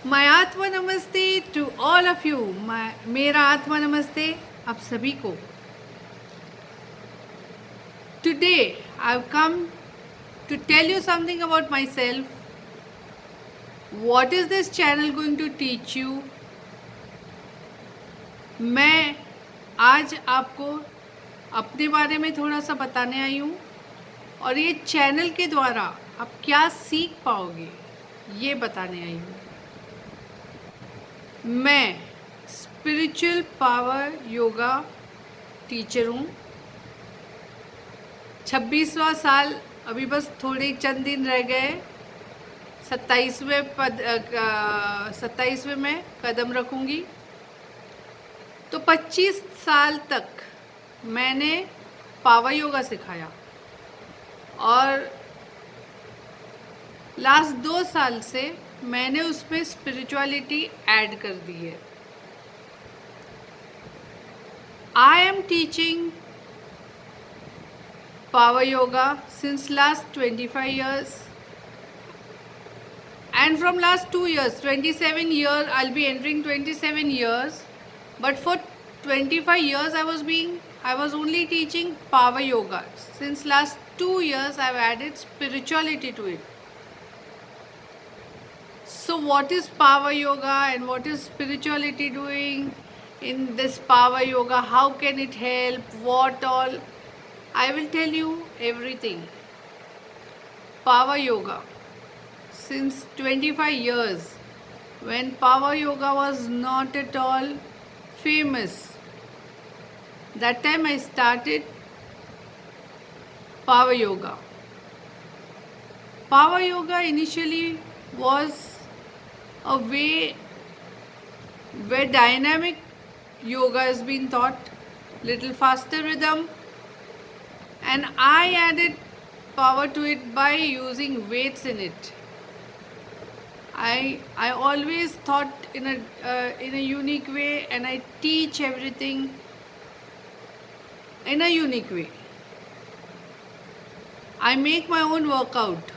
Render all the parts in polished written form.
My आत्मा नमस्ते to all of you. मेरा आत्मा नमस्ते आप सभी को। Today I have come to tell you something about myself. What is this channel going to teach you? मैं आज आपको अपने बारे में थोड़ा सा बताने आई हूँ और ये चैनल के द्वारा आप क्या सीख पाओगे ये बताने आई हूँ. मैं स्पिरिचुअल पावर योगा टीचर हूँ. 26वां साल अभी बस थोड़े चंद दिन रह गए. 27वें में कदम रखूँगी. तो 25 साल तक मैंने पावर योगा सिखाया और लास्ट 2 साल से मैंने उसमें स्पिरिचुअलिटी ऐड कर दी है. I am teaching power yoga since last 25 years, and from last 2 years, 27 years, I'll be entering 27 years, but for 25 years I was only teaching power yoga. Since last 2 years I've added spirituality to it. So what is power yoga and what is spirituality doing in this power yoga? How can it help? What all? I will tell you everything. Power yoga. Since 25 years, when power yoga was not at all famous, that time I started power yoga. Power yoga initially was a way where dynamic yoga has been taught, little faster rhythm, and I added power to it by using weights in it. I always thought in a unique way, and I teach everything in a unique way. I make my own workout.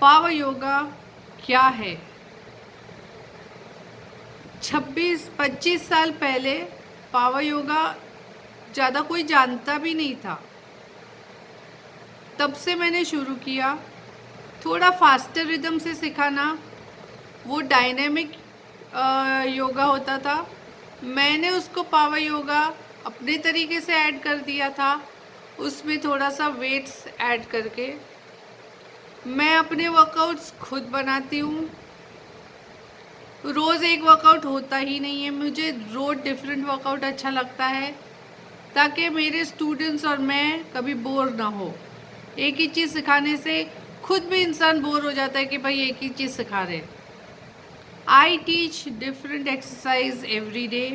Power yoga क्या है? 26-25 साल पहले power yoga ज़्यादा कोई जानता भी नहीं था. तब से मैंने शुरू किया. थोड़ा फास्टर रिदम से सिखाना. वो डायनेमिक योगा होता था. मैंने उसको पावर योगा अपने तरीके से ऐड कर दिया था. उसमें थोड़ा सा वेट्स ऐड करके. मैं अपने वर्कआउट्स खुद बनाती हूँ. रोज़ एक वर्कआउट होता ही नहीं है. मुझे रोज़ डिफरेंट वर्कआउट अच्छा लगता है ताकि मेरे स्टूडेंट्स और मैं कभी बोर ना हो. एक ही चीज़ सिखाने से खुद भी इंसान बोर हो जाता है कि भाई एक ही चीज़ सिखा रहे. I teach different exercise every day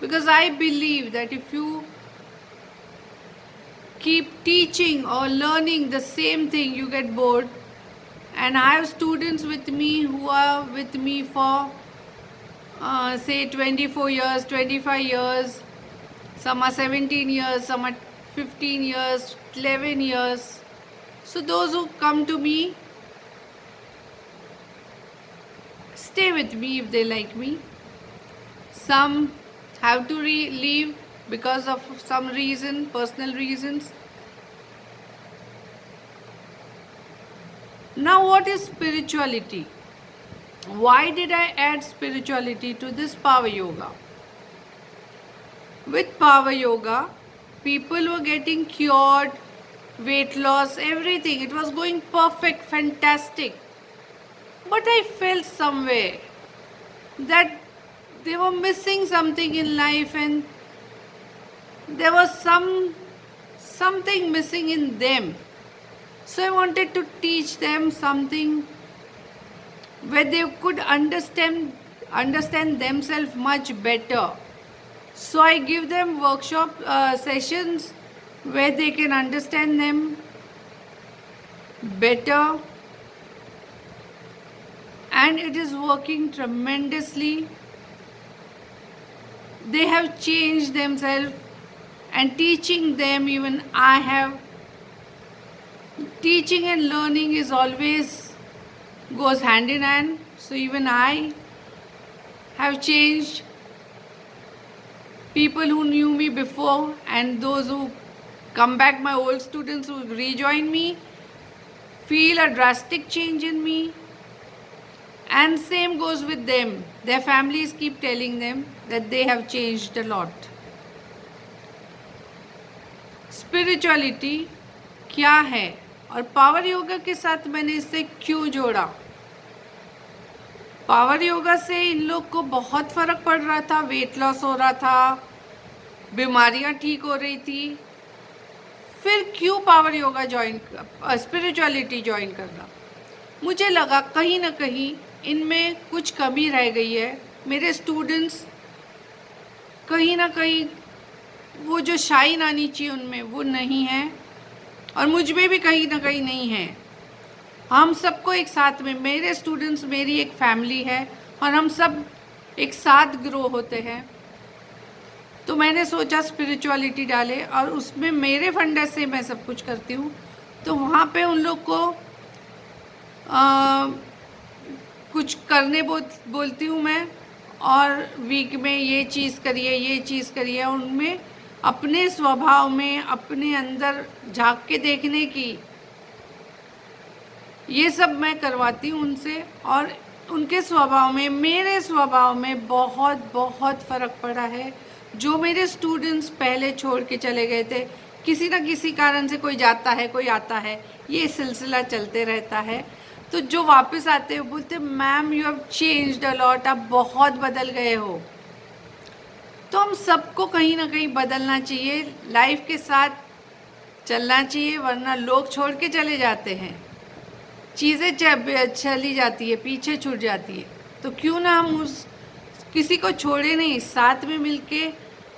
because I believe that if you keep teaching or learning the same thing, you get bored. And I have students with me who are with me for say 24 years, 25 years. Some are 17 years, some are 15 years, 11 years. So those who come to me stay with me if they like me. Some have to leave because of some reason, personal reasons. Now what is spirituality? Why did I add spirituality to this power yoga? With power yoga, people were getting cured, weight loss, everything. It was going perfect, fantastic. But I felt somewhere that they were missing something in life, and there was something missing in them. So I wanted to teach them something where they could understand themselves much better. So I give them workshop sessions where they can understand them better, and it is working tremendously. They have changed themselves, and teaching them, even I have teaching and learning is always goes hand in hand. So even I have changed. People who knew me before and those who come back, my old students who rejoin me, feel a drastic change in me. And same goes with them. Their families keep telling them that they have changed a lot. Spirituality क्या है और power yoga के साथ मैंने इसे क्यों जोड़ा? Power yoga से इन लोग को बहुत फ़र्क पड़ रहा था, वेट लॉस हो रहा था, बीमारियां ठीक हो रही थी। फिर क्यों पावर योगा स्पिरिचुअलिटी ज्वाइन करना? मुझे लगा कहीं ना कहीं इनमें कुछ कमी रह गई है। मेरे स्टूडेंट्स कहीं ना कहीं वो जो शाइन आनी चाहिए उनमें वो नहीं है और मुझ में भी कहीं ना कहीं नहीं है। हम सबको एक साथ में, मेरे स्टूडेंट्स मेरी एक फैमिली है और हम सब एक साथ ग्रो होते हैं। तो मैंने सोचा स्पिरिचुअलिटी डाले और उसमें मेरे फंडा से मैं सब कुछ करती हूँ। तो वहाँ पे उन लोग को कुछ करने बोलती हूँ मैं, और वीक में ये चीज़ करिए, उनमें अपने स्वभाव में अपने अंदर झांक के देखने की, ये सब मैं करवाती हूँ उनसे। और उनके स्वभाव में मेरे स्वभाव में बहुत बहुत फ़र्क पड़ा है। जो मेरे स्टूडेंट्स पहले छोड़ के चले गए थे, किसी न किसी कारण से कोई जाता है कोई आता है, ये सिलसिला चलते रहता है। तो जो वापस आते हैं बोलते ma'am you have changed a lot, आप बहुत बदल गए हो। तो हम सबको कहीं ना कहीं बदलना चाहिए, लाइफ के साथ चलना चाहिए, वरना लोग छोड़ के चले जाते हैं, चीज़ें चली जाती है, पीछे छूट जाती है। तो क्यों ना हम उस किसी को छोड़े नहीं, साथ में मिलके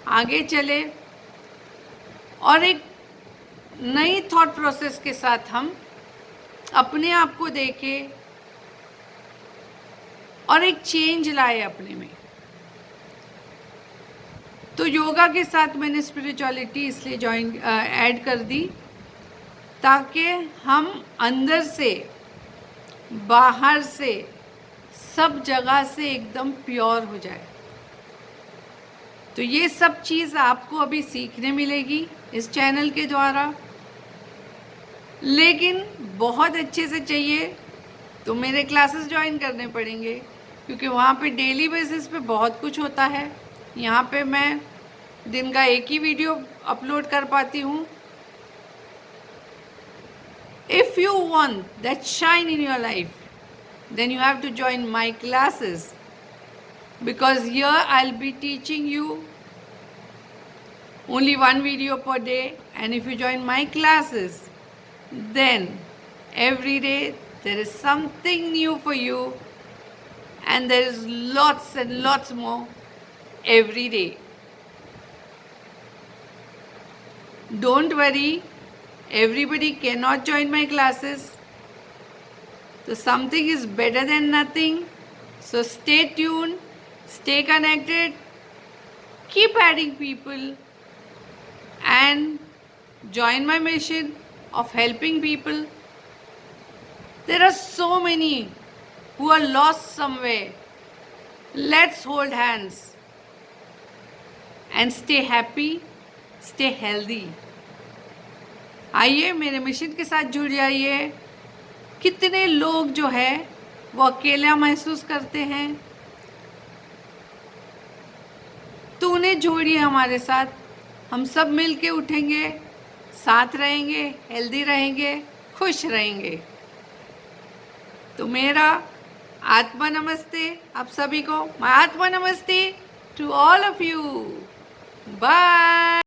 आगे चले और एक नई थॉट प्रोसेस के साथ हम अपने आप को देखें और एक चेंज लाए अपने में। तो योगा के साथ मैंने स्पिरिचुअलिटी इसलिए ऐड कर दी ताकि हम अंदर से बाहर से सब जगह से एकदम प्योर हो जाए। तो ये सब चीज़ आपको अभी सीखने मिलेगी इस चैनल के द्वारा, लेकिन बहुत अच्छे से चाहिए तो मेरे क्लासेस ज्वाइन करने पड़ेंगे, क्योंकि वहाँ पे डेली बेसिस पे बहुत कुछ होता है। यहाँ पे मैं दिन का एक ही वीडियो अपलोड कर पाती हूँ। If you want that shine in your life, then you have to join my classes, because here I'll be teaching you only one video per day, and if you join my classes, then every day there is something new for you, and there is lots and lots more every day. Don't worry, everybody cannot join my classes, so something is better than nothing. So stay tuned, stay connected, keep adding people and join my mission of helping people. There are so many who are lost somewhere. Let's hold hands and stay happy, stay healthy. आइए मेरे mission के साथ जुड़ जाइए। कितने लोग जो है वो अकेला महसूस करते हैं, तो उन्हें जोड़िए हमारे साथ। हम सब मिल के उठेंगे, साथ रहेंगे, हेल्दी रहेंगे, खुश रहेंगे। तो मेरा आत्मा नमस्ते आप सभी को, माय आत्मा नमस्ते to all of you. Bye.